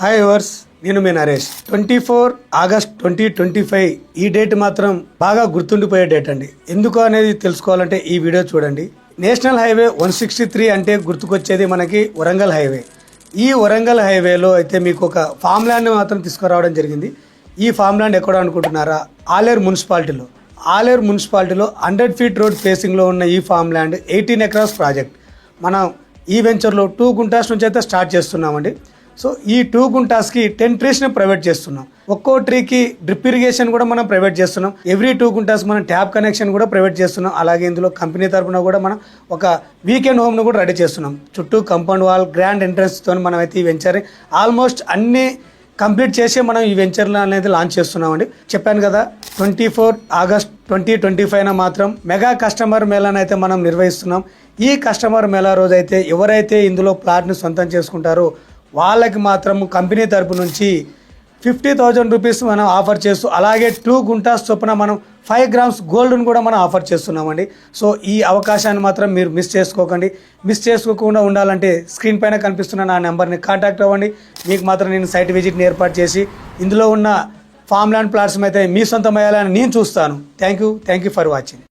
Hi verse, నేను మీ Naresh. 24 August 2025 ఈ date మాత్రం బాగా గుర్తుండిపోయే డేట్ అండి. ఎందుకు అనేది తెలుసుకోవాలంటే ఈ వీడియో చూడండి. నేషనల్ హైవే 163 అంటే గుర్తుకొచ్చేది మనకి వరంగల్ హైవే. ఈ వరంగల్ హైవేలో అయితే మీకు ఒక ఫామ్ ల్యాండ్ మాత్రం తీసుకురావడం జరిగింది. ఈ ఫామ్ ల్యాండ్ ఎక్కడ అనుకుంటున్నారా? ఆలేరు మున్సిపాలిటీలో 100 ఫీట్ రోడ్ ఫేసింగ్లో ఉన్న ఈ ఫామ్ ల్యాండ్ 18 ఎకరాస్ ప్రాజెక్ట్. మనం ఈ వెంచర్లో 2 గుంటాస్ నుంచి అయితే స్టార్ట్ చేస్తున్నామండి. సో ఈ 2 గుంటాస్కి 10 ట్రీస్ని ప్రైవేట్ చేస్తున్నాం. ఒక్కో ట్రీకి డ్రిప్ ఇరిగేషన్ కూడా మనం ప్రైవేట్ చేస్తున్నాం. ఎవ్రీ 2 గుంటాస్ మనం ట్యాప్ కనెక్షన్ కూడా ప్రైవేట్ చేస్తున్నాం. అలాగే ఇందులో కంపెనీ తరఫున కూడా మనం ఒక వీకెండ్ హోమ్ను కూడా రెడీ చేస్తున్నాం. చుట్టూ కంపౌండ్ వాల్, గ్రాండ్ ఎంట్రన్స్తో మనం అయితే ఈ వెంచర్ ఆల్మోస్ట్ అన్ని కంప్లీట్ చేసి మనం ఈ వెంచర్లు అనేది లాంచ్ చేస్తున్నామండి. చెప్పాను కదా, 24 ఆగస్ట్ 2025 మాత్రం మెగా కస్టమర్ మేళాను అయితే మనం నిర్వహిస్తున్నాం. ఈ కస్టమర్ మేళా రోజు అయితే ఎవరైతే ఇందులో ప్లాట్ని సొంతం చేసుకుంటారో వాళ్ళకి మాత్రం కంపెనీ తరపు నుంచి 50,000 రూపీస్ మనం ఆఫర్ చేస్తూ, అలాగే 2 గుంటాస్ చొప్పున మనం 5 గ్రామ్స్ గోల్డ్ను కూడా మనం ఆఫర్ చేస్తున్నామండి. సో ఈ అవకాశాన్ని మాత్రం మీరు మిస్ చేసుకోకండి. మిస్ చేసుకోకుండా ఉండాలంటే స్క్రీన్ పైన కనిపిస్తున్న నా నెంబర్ని కాంటాక్ట్ అవ్వండి. మీకు మాత్రం నేను సైట్ విజిట్ని ఏర్పాటు చేసి ఇందులో ఉన్న ఫామ్ ల్యాండ్ ప్లాట్స్ అయితే మీ సొంతం అయ్యాలని నేను చూస్తాను. Thank you for watching.